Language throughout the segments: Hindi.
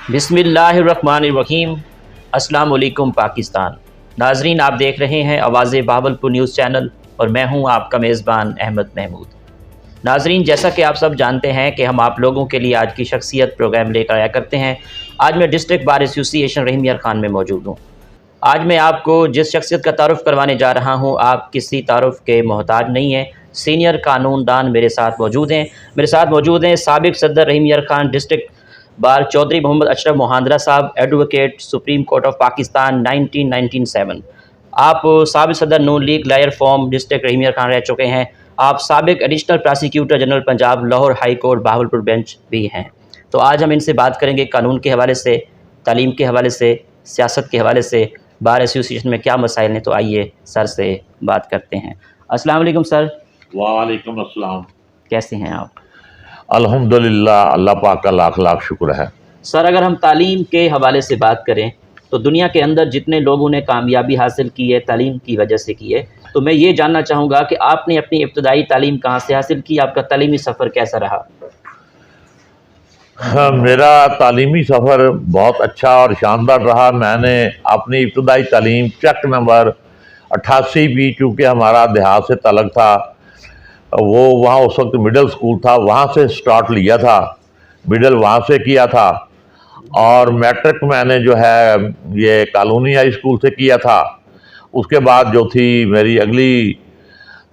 बिस्मिल्लाहिर्रहमानिर्रहीम। अस्सलाम वालेकुम पाकिस्तान। नाजरीन, आप देख रहे हैं आवाज़ बहावलपुर न्यूज़ चैनल और मैं हूं आपका मेज़बान अहमद महमूद। नाजरीन, जैसा कि आप सब जानते हैं कि हम आप लोगों के लिए आज की शख्सियत प्रोग्राम लेकर आया करते हैं। आज मैं डिस्ट्रिक्ट बार एसोसिएशन रहीम यार खान में मौजूद हूँ। आज मैं आपको जिस शख्सियत का तारुफ़ करवाने जा रहा हूँ, आप किसी तारुफ़ के मोहताज नहीं हैं। सीनियर कानूनदान मेरे साथ मौजूद हैं। साबिक़ सदर Rahim Yar Khan district bar Chaudhry Muhammad Ashraf Mohandra sahab, advocate, Supreme Court of Pakistan 1997। आप साबिक़ सदर Noon League lawyer forum district Rahim Yar Khan रह चुके हैं। आप साबिक़ additional prosecutor general Punjab Lahore High Court Bahawalpur bench भी हैं। तो आज हम इनसे बात करेंगे कानून के हवाले से, तालीम के हवाले से, सियासत के हवाले से, बार एसोसिएशन में क्या मसाइल हैं। तो आइए सर से बात करते हैं। अस्सलाम वालेकुम सर। वालेकुम अस्सलाम। कैसे हैं आप? अल्हम्दुलिल्लाह, अल्लाह पाक का लाख लाख शुक्र है। सर, अगर हम तालीम के हवाले से बात करें तो दुनिया के अंदर जितने लोगों ने कामयाबी हासिल की है तालीम की वजह से की है, तो मैं ये जानना चाहूँगा कि आपने अपनी इब्तदाई तालीम कहाँ से हासिल की? आपका तालीमी सफ़र कैसा रहा? हाँ, मेरा तालीमी सफ़र बहुत अच्छा और शानदार रहा। मैंने अपनी इब्तदाई तालीम चक नंबर 88 भी, चूँकि हमारा देहात से तलक था, वो वहाँ उस वक्त मिडिल स्कूल था, वहाँ से स्टार्ट लिया था, मिडिल वहाँ से किया था। और मैट्रिक मैंने जो है ये कॉलोनी हाई स्कूल से किया था। उसके बाद जो थी मेरी अगली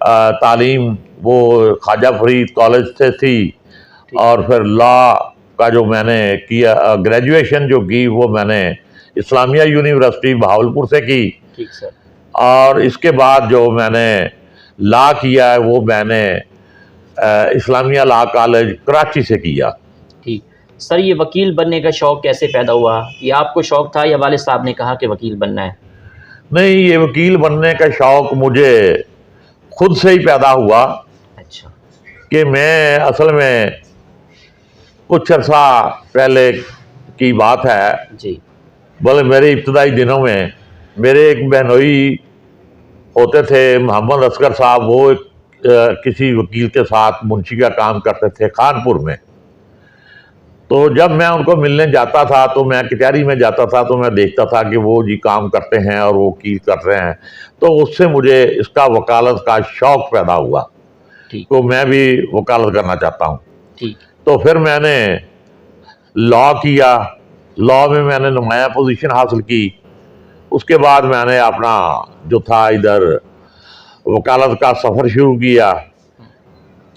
तालीम वो ख्वाजा फरीद कॉलेज से थी, और फिर लॉ का जो मैंने किया ग्रेजुएशन जो की वो मैंने इस्लामिया यूनिवर्सिटी बहावलपुर से की। ठीक सर। और इसके बाद जो मैंने लॉ किया है वो मैंने इस्लामिया लॉ कॉलेज कराची से किया। ठीक सर, ये वकील बनने का शौक़ कैसे पैदा हुआ? ये आपको शौक़ था या वालिद साहब ने कहा कि वकील बनना है? नहीं, ये वकील बनने का शौक़ मुझे खुद से ही पैदा हुआ। अच्छा। कि मैं असल में कुछ अर्सा पहले की बात है जी। बोले मेरे इब्तदाई दिनों में मेरे एक बहनोई होते थे मोहम्मद असगर साहब, वो किसी वकील के साथ मुंशी का काम करते थे कानपुर में। तो जब मैं उनको मिलने जाता था तो मैं कचहरी में जाता था तो मैं देखता था कि वो जी काम करते हैं और वो वकील कर रहे हैं, तो उससे मुझे इसका वकालत का शौक़ पैदा हुआ। तो मैं भी वकालत करना चाहता हूँ। तो फिर मैंने लॉ किया, लॉ में मैंने नुमाया पोजीशन हासिल की। उसके बाद मैंने अपना जो था इधर वकालत का सफ़र शुरू किया।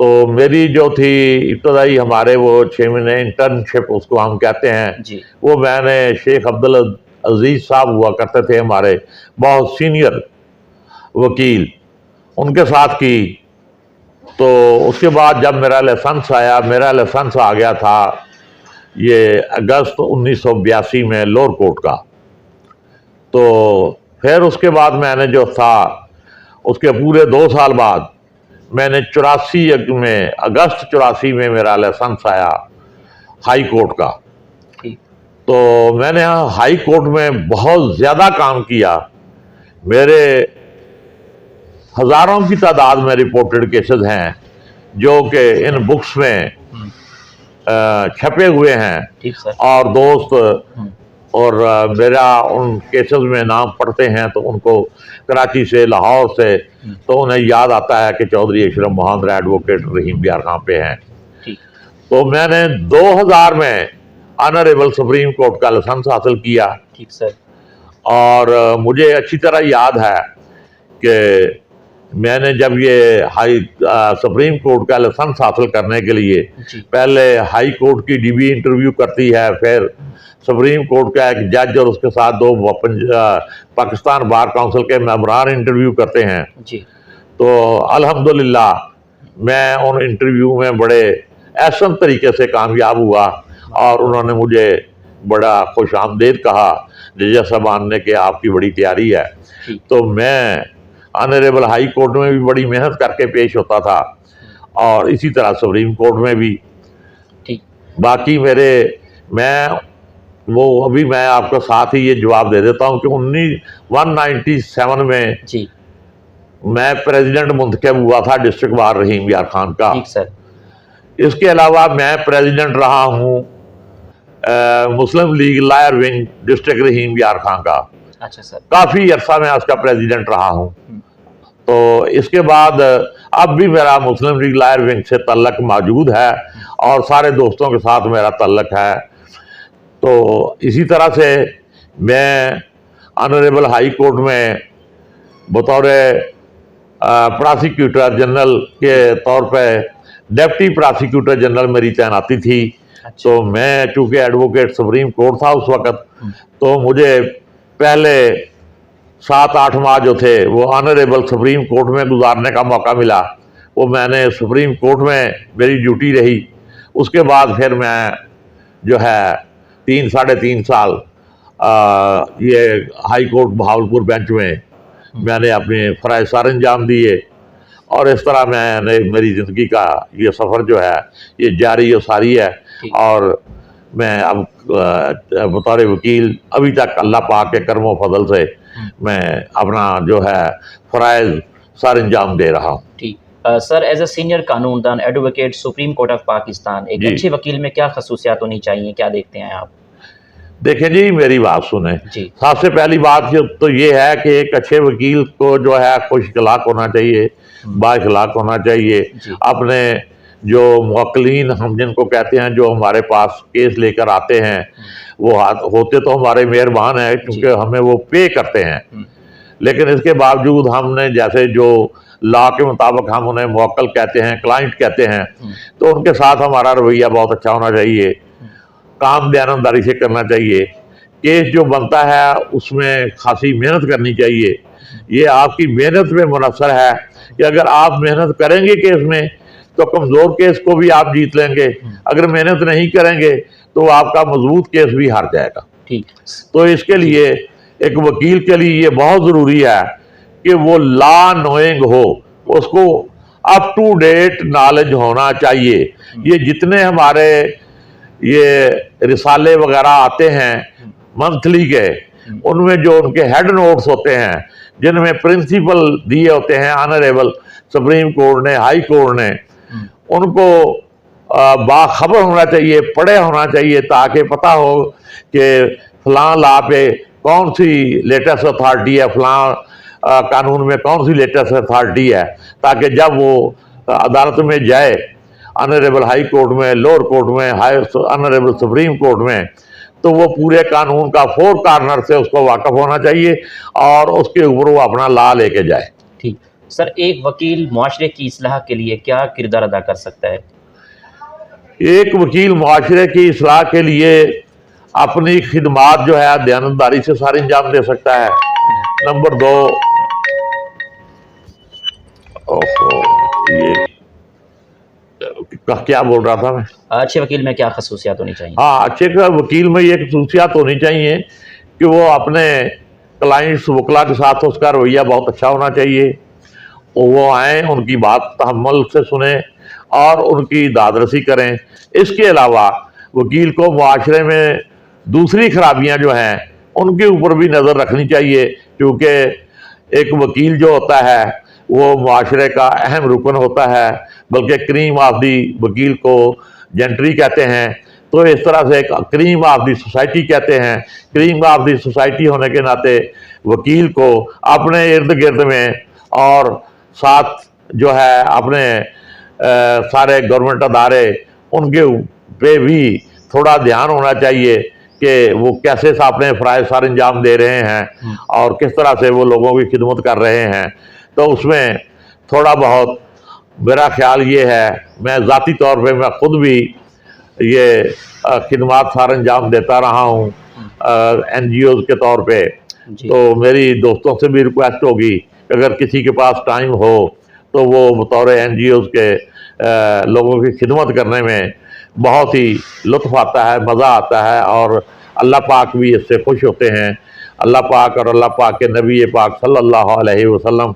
तो मेरी जो थी इब्तदाई हमारे वो 6 महीने इंटर्नशिप उसको हम कहते हैं जी। वो मैंने शेख अब्दुल अजीज़ साहब हुआ करते थे हमारे बहुत सीनियर वकील, उनके साथ की। तो उसके बाद जब मेरा लाइसेंस आया, मेरा लाइसेंस आ गया था ये अगस्त 1982 में लोअर कोर्ट का। तो फिर उसके बाद मैंने जो था उसके पूरे 2 साल बाद मैंने 84 में अगस्त 84 में मेरा लाइसेंस आया हाई कोर्ट का। तो मैंने हाई कोर्ट में बहुत ज़्यादा काम किया। मेरे हज़ारों की तादाद में रिपोर्टेड केसेस हैं जो कि इन बुक्स में छपे हुए हैं। और दोस्त और मेरा उन केसेस में नाम पढ़ते हैं तो उनको कराची से, लाहौर से, तो उन्हें याद आता है कि चौधरी अशरफ मोहांदरा एडवोकेट रहीम यार खान पे हैं। तो मैंने 2000 में ऑनरेबल सुप्रीम कोर्ट का लाइसेंस हासिल किया। ठीक सर। और मुझे अच्छी तरह याद है कि मैंने जब ये सुप्रीम कोर्ट का लाइसेंस हासिल करने के लिए पहले हाई कोर्ट की डीबी इंटरव्यू करती है, फिर सुप्रीम कोर्ट का एक जज और उसके साथ 2 पाकिस्तान बार काउंसिल के मेंबरान इंटरव्यू करते हैं जी। तो अल्हम्दुलिल्लाह मैं उन इंटरव्यू में बड़े एहसन तरीके से कामयाब हुआ और उन्होंने मुझे बड़ा खुश आमदेद कहा, जज साहबान ने कि आपकी बड़ी तैयारी है। तो मैं ऑनरेबल हाई कोर्ट में भी बड़ी मेहनत करके पेश होता था और इसी तरह सुप्रीम कोर्ट में भी। बाकी मेरे मैं आपको साथ ही ये जवाब दे देता हूँ कि 1997 में जी मैं प्रेसिडेंट मुंतखब हुआ था डिस्ट्रिक्ट बार रहीम यार खान का। ठीक सर। इसके अलावा मैं प्रेसिडेंट रहा हूँ मुस्लिम league lawyer wing district Rahim यार खां का। अच्छा सर। काफ़ी अरसा मैं उसका प्रेसिडेंट रहा हूँ। तो इसके बाद अब भी मेरा मुस्लिम लीग लायर विंग से तल्लक मौजूद है और सारे दोस्तों के साथ मेरा तल्लक है। तो इसी तरह से मैं ऑनरेबल हाई कोर्ट में बतौर प्रोसिक्यूटर जनरल के तौर पे डिप्टी प्रोसिक्यूटर जनरल मेरी तैनाती थी। अच्छा। तो मैं चूँकि एडवोकेट सुप्रीम कोर्ट था उस वक़्त, तो मुझे पहले 7-8 माह जो थे वो ऑनरेबल सुप्रीम कोर्ट में गुजारने का मौका मिला। वो मैंने सुप्रीम कोर्ट में मेरी ड्यूटी रही। उसके बाद फिर मैं जो है 3-3.5 साल ये हाई कोर्ट बहावलपुर बेंच में मैंने अपने फ़राइज़ सर अंजाम दिए। और इस तरह मैंने मेरी ज़िंदगी का ये सफ़र जो है ये जारी और सारी है। और मैं अब बतौर वकील अभी तक अल्लाह पाक के करम फजल से मैं अपना जो है फ़राइज़ सर अंजाम दे रहा हूँ। ठीक। सर, एज ए सीनियर कानूनदान advocate Supreme Court of Pakistan, एक अच्छे वकील में क्या खसूसियात होनी चाहिए, क्या देखते हैं आप? देखें जी, मेरी बात सुने जी। सबसे पहली बात तो ये है कि एक अच्छे वकील को जो है खुश अखलाक होना चाहिए, बाइखलाक होना चाहिए। अपने जो मुवक्किलीन हम जिनको कहते हैं, जो हमारे पास केस लेकर आते हैं, वो होते तो हमारे मेहरबान हैं क्योंकि हमें वो पे करते हैं। लेकिन इसके बावजूद हमने जैसे जो लॉ के मुताबिक हम उन्हें मुवक्किल कहते हैं, क्लाइंट कहते हैं, तो उनके साथ हमारा रवैया बहुत अच्छा होना चाहिए, काम दयानतदारी से करना चाहिए। केस जो बनता है उसमें खासी मेहनत करनी चाहिए। ये आपकी मेहनत में मुनहसर है कि अगर आप मेहनत करेंगे केस में तो कमज़ोर केस को भी आप जीत लेंगे, अगर मेहनत नहीं करेंगे तो आपका मजबूत केस भी हार जाएगा। ठीक। तो इसके लिए एक वकील के लिए ये बहुत ज़रूरी है कि वो लॉ नोइंग हो, उसको अप टू डेट नॉलेज होना चाहिए। ये जितने हमारे ये रिसाले वगैरह आते हैं मंथली के, उनमें जो उनके हेड नोट्स होते हैं जिनमें प्रिंसिपल दिए होते हैं ऑनरेबल सुप्रीम कोर्ट ने, हाई कोर्ट ने, उनको बाखबर होना चाहिए, पढ़े होना चाहिए, ताकि पता हो कि फलां लॉ पे कौन सी लेटेस्ट अथॉरिटी है, फलां कानून में कौन सी लेटेस्ट अथॉरिटी है, ताकि जब वो अदालत में जाए, ऑनरेबल हाई कोर्ट में, लोअर कोर्ट में, ऑनरेबल सुप्रीम कोर्ट में, तो वो पूरे कानून का 4 कॉर्नर से उसको वाकफ होना चाहिए और उसके ऊपर वो अपना लॉ लेके जाए। ठीक। सर, एक वकील मुआशरे की इस्लाह के लिए क्या किरदार अदा कर सकता है? एक वकील मुआशरे की इस्लाह के लिए अपनी खिदमात जो है दयानतदारी से सारी अंजाम दे सकता है। नंबर 2, ये क्या बोल रहा था मैं? अच्छे वकील में क्या खसूसियात होनी चाहिए? हाँ, अच्छे वकील में ये खसूसियात होनी चाहिए कि वो अपने क्लाइंट्स वकला के साथ उसका रवैया बहुत अच्छा होना चाहिए। वो आएँ, उनकी बात तहम्मुल से सुने और उनकी दादरसी करें। इसके अलावा वकील को मुआशरे में दूसरी खराबियाँ जो हैं उनके ऊपर भी नज़र रखनी चाहिए, क्योंकि एक वकील जो होता है वो मुआशरे का अहम रुकन होता है, बल्कि क्रीम ऑफ दी वकील को जेंट्री कहते हैं। तो इस तरह से क्रीम ऑफ दी सोसाइटी कहते हैं। क्रीम ऑफ दी सोसाइटी होने के नाते वकील को अपने इर्द गिर्द में और साथ जो है अपने सारे गवर्नमेंट अदारे, उनके पे भी थोड़ा ध्यान होना चाहिए कि वो कैसे से अपने फ़राइज़ सर अंजाम दे रहे हैं और किस तरह से वो लोगों की खिदमत कर रहे हैं। तो उसमें थोड़ा बहुत मेरा ख्याल ये है, मैं ज़ाती तौर पे मैं ख़ुद भी ये खिदमत सर अंजाम देता रहा हूँ NGOs के तौर पे। तो मेरी दोस्तों से भी रिक्वेस्ट होगी कि अगर किसी के पास टाइम हो तो वो बतौर NGOs के लोगों की खिदमत करने में बहुत ही लुत्फ़ आता है, मज़ा आता है और अल्लाह पाक भी इससे खुश होते हैं। अल्लाह पाक और अल्लाह पाक के नबी पाक सल्लल्लाहु अलैहि वसल्लम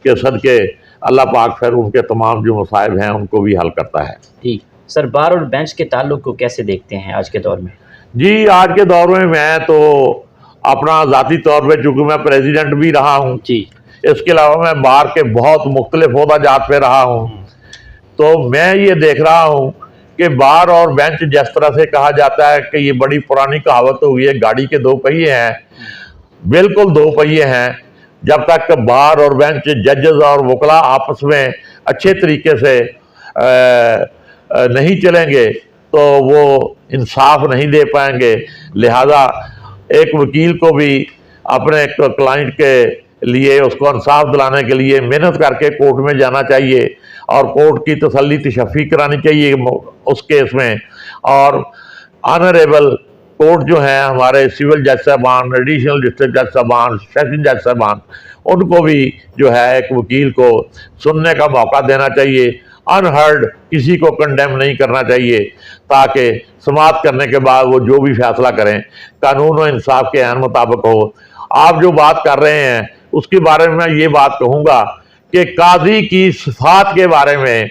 के सदके अल्लाह पाक फिर उनके तमाम जो मसाइब हैं उनको भी हल करता है। ठीक। सर, बार और बेंच के ताल्लुक को कैसे देखते हैं आज के दौर में? जी, आज के दौर में मैं तो अपना ज़ाती तौर पे, चूँकि मैं प्रेसिडेंट भी रहा हूँ जी, इसके अलावा मैं बार के बहुत मुख्तलिफ ओहदाजात पे रहा हूँ, तो मैं ये देख रहा हूँ कि कि बार और बेंच जिस तरह से कहा जाता है कि ये बड़ी पुरानी कहावत हो गई है, गाड़ी के दो पहिए हैं, बिल्कुल दो पहिए हैं। जब तक बार और बेंच, जजेस और वकला आपस में अच्छे तरीके से नहीं चलेंगे तो वो इंसाफ नहीं दे पाएंगे। लिहाजा एक वकील को भी अपने क्लाइंट के लिए, उसको इंसाफ दिलाने के लिए मेहनत करके कोर्ट में जाना चाहिए और कोर्ट की तसल्ली तशफ़ी करानी चाहिए उस केस में। और ऑनरेबल कोर्ट जो है, हमारे सिविल जज साहबान, एडिशनल डिस्ट्रिक्ट जज साहबान, सेशन जज साहबान, उनको भी जो है एक वकील को सुनने का मौका देना चाहिए। अनहर्ड किसी को कंडेम नहीं करना चाहिए, ताकि समाअत करने के बाद वो जो भी फैसला करें कानून और इंसाफ के ऐन मुताबिक हो। आप जो बात कर रहे हैं उसके बारे में मैं ये बात कहूँगा कि काजी की सिफात के बारे में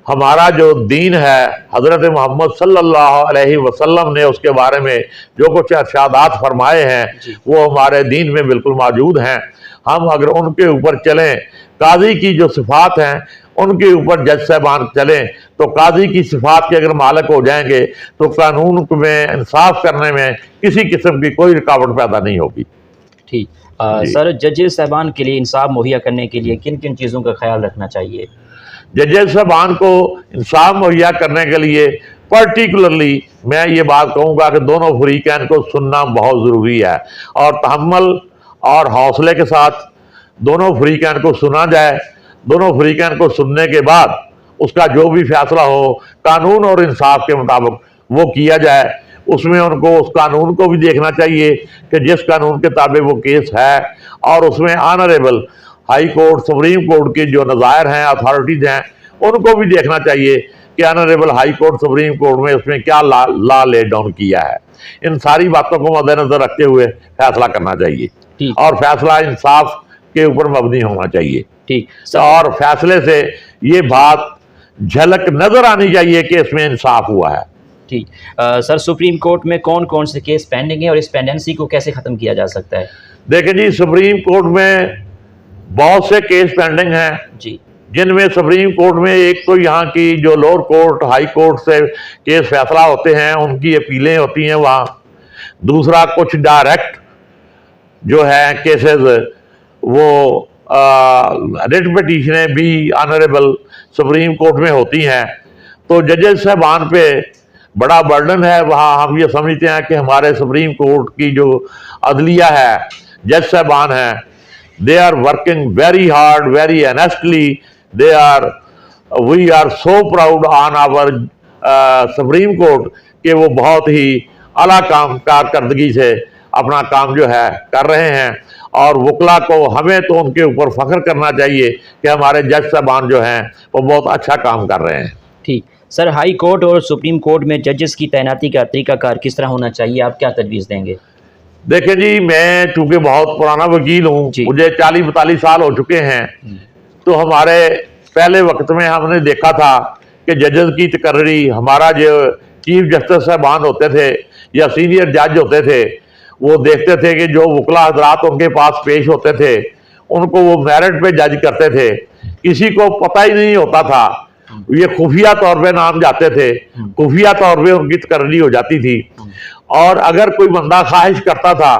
हमारा जो दीन है, हज़रत मोहम्मद सल्लल्लाहु अलैहि वसल्लम ने उसके बारे में जो कुछ इरशादात फरमाए हैं वो हमारे दीन में बिल्कुल मौजूद हैं। हम अगर उनके ऊपर चलें, काजी की जो सिफात हैं उनके ऊपर जज साहबान चलें, तो काजी की सिफात के अगर मालिक हो जाएंगे तो कानून में इंसाफ करने में किसी किस्म की कोई रुकावट पैदा नहीं होगी। ठीक। सर, जजेस साहबान के लिए इंसाफ मुहैया करने के लिए किन किन चीज़ों का ख्याल रखना चाहिए? जजेस साहबान को इंसाफ मुहैया करने के लिए पर्टिकुलरली मैं ये बात कहूँगा कि दोनों फरीकैन को सुनना बहुत ज़रूरी है और तहम्मुल और हौसले के साथ दोनों फरीकैन को सुना जाए। दोनों फरीकैन को सुनने के बाद उसका जो भी फैसला हो कानून और इंसाफ के मुताबिक वो किया जाए। उसमें उनको उस कानून को भी देखना चाहिए कि जिस कानून के ताबे वो केस है, और उसमें honourable high court, supreme court के जो नज़ायर हैं, अथॉरिटीज़ हैं, उनको भी देखना चाहिए कि honourable high court, supreme court में उसमें क्या ला ले डाउन किया है। इन सारी बातों को मद्देनजर रखते हुए फैसला करना चाहिए और फैसला इंसाफ के ऊपर मबनी होना चाहिए। ठीक। और फैसले से ये बात झलक नजर आनी चाहिए कि इसमें इंसाफ हुआ है। ठीक। सर, सुप्रीम कोर्ट में कौन कौन से केस पेंडिंग है और इस पेंडेंसी को कैसे ख़त्म किया जा सकता है? देखें जी, सुप्रीम कोर्ट में बहुत से केस पेंडिंग हैं जी, जिनमें सुप्रीम कोर्ट में एक तो यहाँ की जो लोअर कोर्ट, हाई कोर्ट से केस फैसला होते हैं उनकी अपीलें होती हैं वहाँ। दूसरा, कुछ डायरेक्ट जो है केसेस वो रिट पिटीशनें भी ऑनरेबल सुप्रीम कोर्ट में होती हैं। तो जजेस साहबान पे बड़ा बर्डन है वहाँ। हम ये समझते हैं कि हमारे सुप्रीम कोर्ट की जो अदलिया है, जज साहबान हैं, they are working very hard, very honestly. We are so proud on our Supreme Court कि वो बहुत ही आला कारकर्दगी से अपना काम जो है कर रहे हैं, और वकला को हमें तो उनके ऊपर फख्र करना चाहिए कि हमारे जज साहबान जो हैं वो बहुत अच्छा काम कर रहे हैं। ठीक। सर, हाई कोर्ट और सुप्रीम कोर्ट में जजेस की तैनाती का तरीकाकार किस तरह होना चाहिए, आप क्या तजवीज़ देंगे? देखें जी, मैं चूँकि बहुत पुराना वकील हूँ, मुझे 40-42 साल हो चुके हैं, तो हमारे पहले वक्त में हमने देखा था कि जजेस की तकर्री, हमारा जो चीफ जस्टिस साहबान होते थे या सीनियर जज होते थे, वो देखते थे कि जो वकला हजरात उनके पास पेश होते थे उनको वो मेरिट पे जज करते थे। किसी को पता ही नहीं होता था, ये खुफिया तौर पे नाम जाते थे, खुफिया तौर पे उनकी तकर्री हो जाती थी। और अगर कोई बंदा ख्वाहिश करता था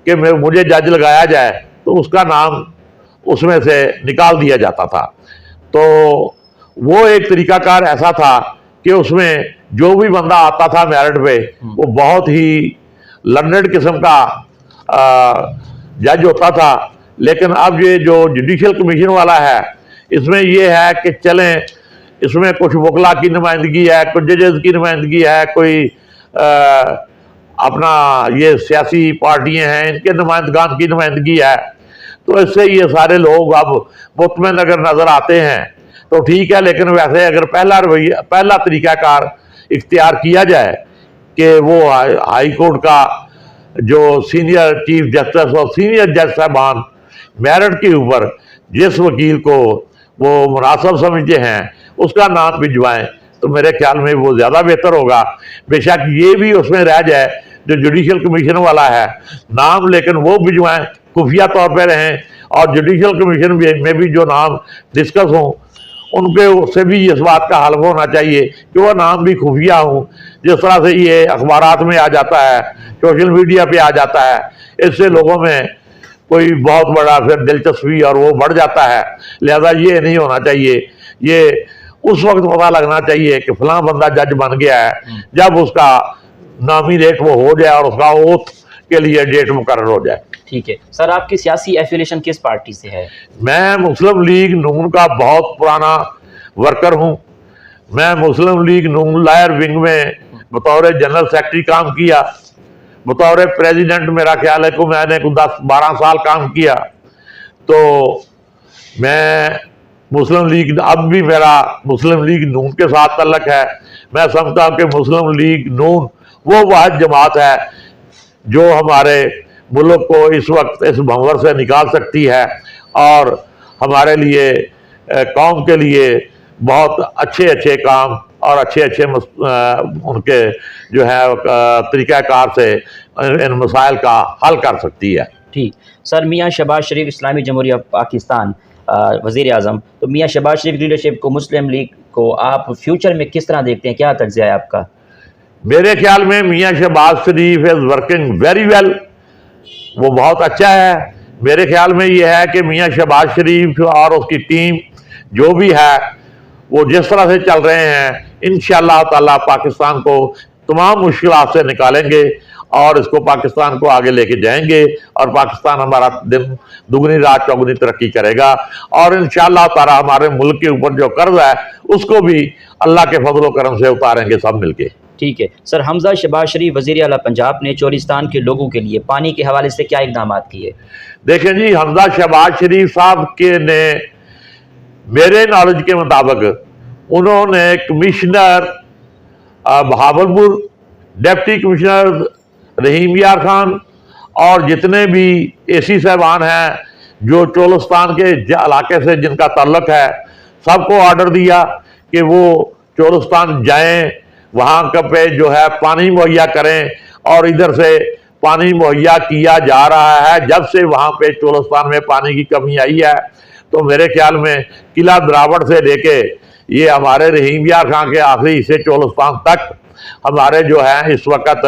कि मुझे जज लगाया जाए तो उसका नाम उसमें से निकाल दिया जाता था। तो वो एक तरीकाकार ऐसा था कि उसमें जो भी बंदा आता था मेरिट पे वो बहुत ही लर्नड किस्म का जज होता था। लेकिन अब ये जो जुडिशल कमीशन वाला है, इसमें ये है कि चलें, इसमें कुछ वकला की नुमाइंदगी है, कुछ जजेस की नुमाइंदगी है, कोई अपना ये सियासी पार्टियां हैं इनके नुमाइंदगान की नुमाइंदगी है। तो इससे ये सारे लोग अब मुतमईन अगर नज़र आते हैं तो ठीक है, लेकिन वैसे अगर पहला तरीकाकार इख्तियार किया जाए कि वो हाई कोर्ट का जो सीनियर चीफ जस्टिस और सीनियर जज साहबान मेरिट के ऊपर जिस वकील को वो मुनासिब समझते हैं उसका नाम भिजवाएं तो मेरे ख्याल में वो ज़्यादा बेहतर होगा। बेशक ये भी उसमें रह जाए जो जुडिशल कमीशन वाला है नाम, लेकिन वो भिजवाएं, खुफिया तौर पर रहें, और जुडिशल कमीशन में भी जो नाम डिस्कस हों उनके उससे भी इस बात का हल होना चाहिए कि वह नाम भी खुफिया हूँ। जिस तरह से ये अखबारात में आ जाता है, सोशल मीडिया पे आ जाता है, इससे लोगों में कोई बहुत बड़ा फिर दिलचस्पी और वो बढ़ जाता है। लिहाजा ये नहीं होना चाहिए। ये उस वक्त पता लगना चाहिए कि फलां बंदा जज बन गया है जब उसका नॉमिनेट वो हो जाए और उसका ओथ के लिए डेट मुकर्रर हो जाए। ठीक है सर, आपकी सियासी एफिलिएशन किस पार्टी से है? मैं मुस्लिम लीग नून का बहुत पुराना वर्कर हूँ। मैं मुस्लिम लीग नून लायर विंग में बतौर जनरल सेक्रेटरी काम किया। बतौर प्रेसिडेंट मेरा ख्याल है कि मैंने 10-12 साल काम किया। तो मैं मुस्लिम लीग, अब भी मेरा मुस्लिम लीग नून के साथ तल्लक है। मैं समझता हूँ कि मुस्लिम लीग नून वो वाहिद जमात है जो हमारे मुल्क को इस वक्त इस भंवर से निकाल सकती है और हमारे लिए, कौम के लिए बहुत अच्छे अच्छे काम और अच्छे अच्छे उनके जो है तरीक़ाकार से इन मसाइल का हल कर सकती है। ठीक सर, मियाँ शहबाज शरीफ इस्लामी जमहूरिया पाकिस्तान वज़ीर आज़म, तो मियाँ शहबाज शरीफ लीडरशिप को, मुस्लिम लीग को आप फ्यूचर में किस तरह देखते हैं? क्या तज्ज़िया है आपका? मेरे ख्याल में मियाँ शहबाज शरीफ इज़ वर्किंग वेरी वेल। वो बहुत अच्छा है। मेरे ख्याल में ये है कि मियाँ शहबाज शरीफ और उसकी टीम जो भी है वो जिस तरह से चल रहे हैं, इंशाअल्लाह ताला पाकिस्तान को तमाम मुश्किलात से निकालेंगे और इसको पाकिस्तान को आगे लेके जाएंगे और पाकिस्तान हमारा दिन दुगनी रात चौगुनी तरक्की करेगा और इंशाअल्लाह ताला हमारे मुल्क के ऊपर जो कर्ज है उसको भी अल्लाह के फजल करम से उतारेंगे सब मिलके। ठीक है सर, हमजा शहबाज शरीफ वज़ीर आला पंजाब ने चोलिस्तान के लोगों के लिए पानी के हवाले से क्या इक़दाम किए? देखें जी, हमजा शहबाज शरीफ साहब के ने मेरे नॉलेज के मुताबिक उन्होंने कमिश्नर बहावलपुर, डिप्टी कमिश्नर रहीम यार खान और जितने भी एसी साहबान हैं जो चोलिस्तान के इलाके से जिनका ताल्लुक है, सबको ऑर्डर दिया कि वो चोलिस्तान जाएं, वहाँ का पे जो है पानी मुहैया करें और इधर से पानी मुहैया किया जा रहा है। जब से वहाँ पे चोलिस्तान में पानी की कमी आई है तो मेरे ख्याल में किला द्रावड़ से लेके ये हमारे रहीम यार खां के आखिरी हिस्से चोलिस्तान तक हमारे जो है इस वक्त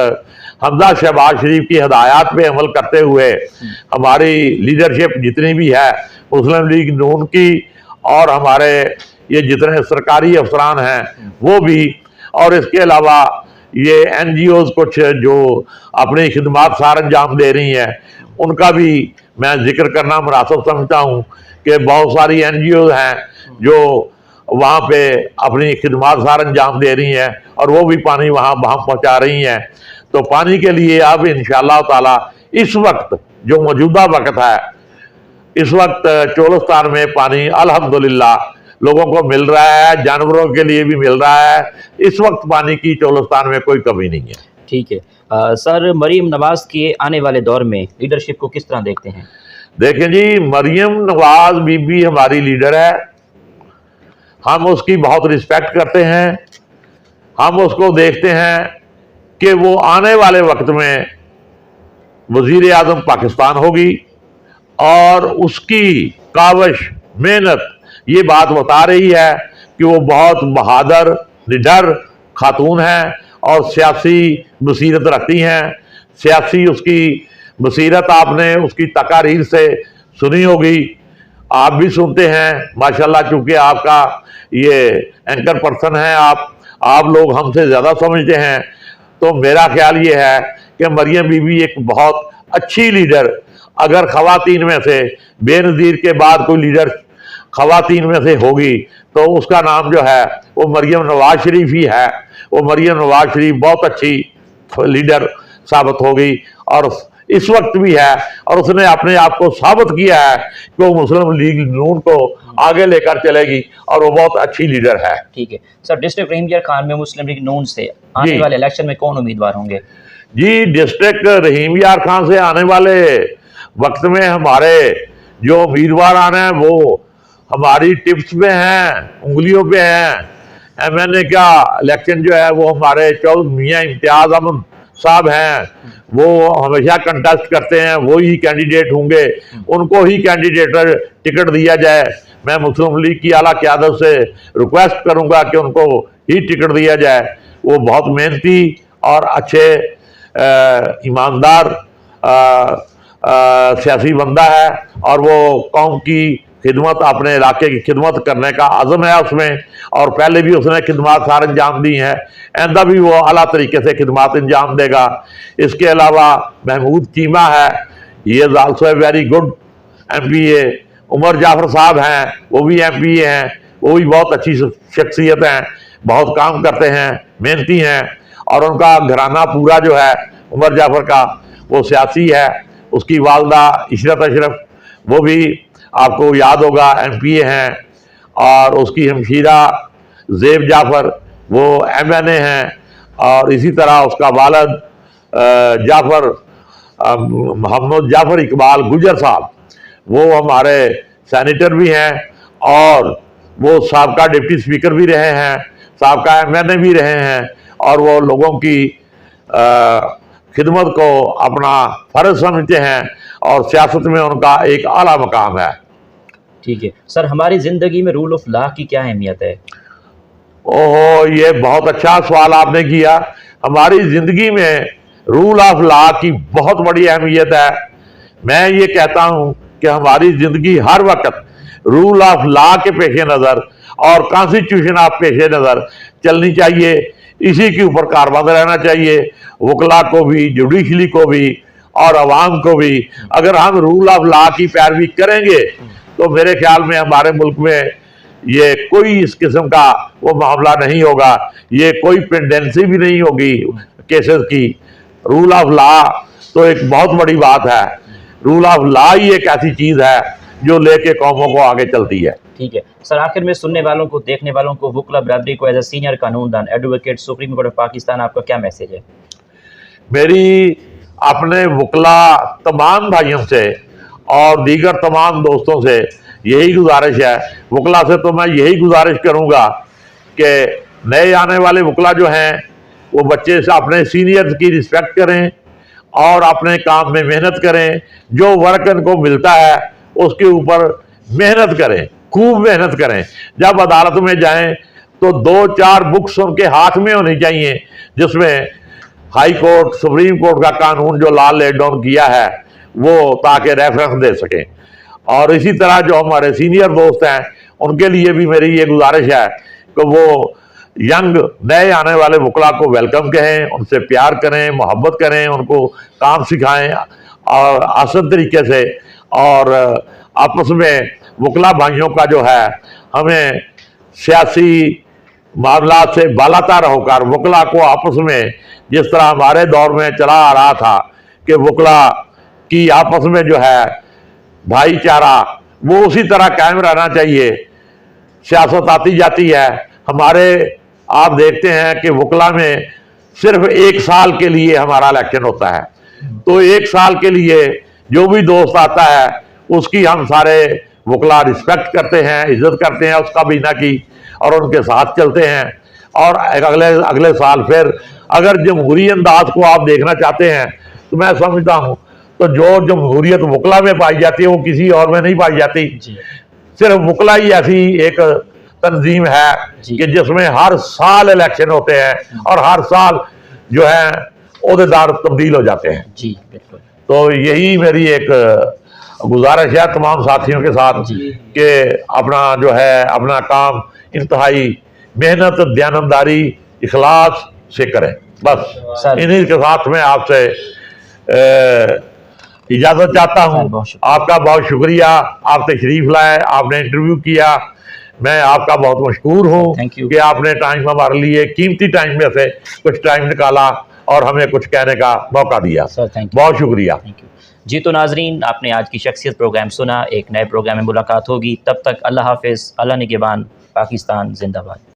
हमजा शहबाज शरीफ की हदायत पे अमल करते हुए हमारी लीडरशिप जितनी भी है मुस्लिम लीग नून की और हमारे ये जितने सरकारी अफसरान हैं वो भी, और इसके अलावा ये NGOs कुछ जो अपनी खिदमात सार अंजाम दे रही हैं उनका भी मैं जिक्र करना मुनासिब समझता हूँ कि बहुत सारी NGOs हैं जो वहाँ पे अपनी खिदमात सार अंजाम दे रही हैं और वो भी पानी वहाँ पहुँचा रही हैं। तो पानी के लिए अब इंशाअल्लाह ताला इस वक्त जो मौजूदा वक्त है, इस वक्त चोलिस्तान में पानी अल्हम्दुलिल्लाह लोगों को मिल रहा है, जानवरों के लिए भी मिल रहा है। इस वक्त पानी की चोलिस्तान में कोई कमी नहीं है। ठीक है सर, मरीम नवाज के आने वाले दौर में लीडरशिप को किस तरह देखते हैं? देखें जी, मरीम नवाज बीबी हमारी लीडर है, हम उसकी बहुत रिस्पेक्ट करते हैं। हम उसको देखते हैं कि वो आने वाले वक्त में वज़ीर आज़म पाकिस्तान होगी और उसकी काविश, मेहनत ये बात बता रही है कि वो बहुत बहादुर, निडर खातून हैं और सियासी बसीरत रखती हैं। सियासी उसकी बसीरत आपने उसकी तकारीर से सुनी होगी, आप भी सुनते हैं माशाल्लाह, चूँकि आपका ये एंकर पर्सन है, आप लोग हमसे ज़्यादा समझते हैं। तो मेरा ख्याल ये है कि मरियम बीबी एक बहुत अच्छी लीडर, अगर ख़वातीन में से बेनज़ीर के बाद कोई लीडर ख़वातीन में से होगी तो उसका नाम जो है वो मरियम नवाज शरीफ ही है। वो मरियम नवाज शरीफ बहुत अच्छी लीडर साबित होगी और इस वक्त भी है और उसने अपने आप को साबित किया है कि वो मुस्लिम लीग नून को आगे लेकर चलेगी और वो बहुत अच्छी लीडर है। ठीक है सर, डिस्ट्रिक्ट रहीम यार खान में मुस्लिम लीग नून से आने वाले इलेक्शन में कौन उम्मीदवार होंगे? जी, डिस्ट्रिक्ट रहीम यार खान से आने वाले वक्त में हमारे जो उम्मीदवार आने हैं वो हमारी टिप्स पे हैं, उंगलियों पे हैं। MNA का इलेक्शन जो है वो हमारे मियाँ इम्तियाज अहमद साहब हैं, वो हमेशा कंटेस्ट करते हैं, वो ही कैंडिडेट होंगे, उनको ही कैंडिडेट टिकट दिया जाए। मैं मुस्लिम लीग की आला क़यादत से रिक्वेस्ट करूंगा कि उनको ही टिकट दिया जाए। वो बहुत मेहनती और अच्छे ईमानदार सियासी बंदा है और वो कौम की खिदमत, अपने इलाके की खिदमत करने का अज़म है उसमें, और पहले भी उसने खिदमत सारे अंजाम दी हैं, आइंदा भी वो आला तरीके से खिदमत अंजाम देगा। इसके अलावा महमूद चीमा है, ये is also a very good MPA। Umar Jafar साहब हैं, वो भी MPA हैं, वो भी बहुत अच्छी शख्सियत हैं, बहुत काम करते हैं, मेहनती हैं, और उनका घराना पूरा जो है उमर जाफर का वो सियासी है। उसकी वालदा इशरत अशरफ, वो भी आपको याद होगा MPA हैं, और उसकी हमशीरा ज़ेब जाफ़र वो MNA हैं, और इसी तरह उसका वालद जाफ़र मोहम्मद जाफ़र इकबाल गुजर साहब, वो हमारे सेनेटर भी हैं और वो साबका डिप्टी स्पीकर भी रहे हैं, साबका MNA भी रहे हैं, और वो लोगों की खिदमत को अपना फ़र्ज समझते हैं और सियासत में उनका एक आला मकाम है। ठीक है सर, हमारी ज़िंदगी में रूल ऑफ लॉ की क्या अहमियत है? ओहो, ये बहुत अच्छा सवाल आपने किया। हमारी ज़िंदगी में रूल ऑफ लॉ की बहुत बड़ी अहमियत है। मैं ये कहता हूँ कि हमारी ज़िंदगी हर वक्त रूल ऑफ लॉ के पेश नज़र और कॉन्स्टिट्यूशन ऑफ पेश नज़र चलनी चाहिए। इसी के ऊपर कारबंद रहना चाहिए, वकला को भी, जुडिशली को भी और अवाम को भी। अगर हम रूल ऑफ लॉ की पैरवी करेंगे तो मेरे ख्याल में हमारे मुल्क में ये कोई इस किस्म का वो मामला नहीं होगा, ये कोई पेंडेंसी भी नहीं होगी केसेस की। रूल ऑफ लॉ तो एक बहुत बड़ी बात है। रूल ऑफ लॉ ही एक ऐसी चीज़ है जो लेके कौमों को आगे चलती है। ठीक है सर, आखिर में सुनने वालों को, देखने वालों को, वकला बरादरी को एज ए सीनियर कानूनदान, advocate, Supreme Court of Pakistan, आपका क्या मैसेज है? मेरी अपने वकला तमाम भाइयों से और दीगर तमाम दोस्तों से यही गुजारिश है। वकला से तो मैं यही गुजारिश करूंगा कि नए आने वाले वकला जो हैं वो बच्चे से अपने सीनियर्स की रिस्पेक्ट करें और अपने काम में मेहनत करें। जो वर्क इनको मिलता है उसके ऊपर मेहनत करें, खूब मेहनत करें। जब अदालत में जाएं तो 2-4 बुक्स उनके हाथ में होनी चाहिए जिसमें हाई कोर्ट, सुप्रीम कोर्ट का कानून जो लॉ लेड डाउन किया है वो, ताकि रेफरेंस दे सकें। और इसी तरह जो हमारे सीनियर दोस्त हैं उनके लिए भी मेरी ये गुजारिश है कि वो यंग नए आने वाले वकला को वेलकम कहें, उनसे प्यार करें, मोहब्बत करें, उनको काम सिखाएं और आसान तरीके से। और आपस में वकला भाइयों का जो है, हमें सियासी मामला से बालातर होकर वकला को आपस में, जिस तरह हमारे दौर में चला आ रहा था कि वकला की आपस में जो है भाईचारा, वो उसी तरह कायम रहना चाहिए। सियासत आती जाती है, हमारे आप देखते हैं कि वकला में सिर्फ 1 साल के लिए हमारा इलेक्शन होता है, तो 1 साल के लिए जो भी दोस्त आता है उसकी हम सारे वकला रिस्पेक्ट करते हैं, इज्जत करते हैं उसका बीना की, और उनके साथ चलते हैं। और अगले साल फिर अगर जमहूरी अंदाज को आप देखना चाहते हैं तो मैं समझता हूँ तो जो जमहूरियत वकला में पाई जाती है वो किसी और में नहीं पाई जाती। सिर्फ वकला ही ऐसी एक तंजीम है कि जिसमें हर साल इलेक्शन होते हैं और हर साल जो है ओहदेदार तब्दील हो जाते हैं। जी बिल्कुल। तो यही मेरी एक गुजारिश है तमाम साथियों के साथ कि अपना जो है अपना काम इंतहाई मेहनत, दयानतदारी, इखलास से करें। बस इन्हीं के साथ में आपसे इजाज़त चाहता हूँ। आपका बहुत शुक्रिया, आप तशरीफ़ लाए, आपने इंटरव्यू किया, मैं आपका बहुत मशकूर हूँ कि आपने टाइम हमारे लिए, कीमती टाइम में से कुछ टाइम निकाला और हमें कुछ कहने का मौका दिया। बहुत शुक्रिया। जी तो नाजरीन, आपने आज की शख्सियत प्रोग्राम सुना। एक नए प्रोग्राम में मुलाकात होगी, तब तक अल्लाह हाफिज़, अल्लाह निगहबान, पाकिस्तान जिंदाबाद।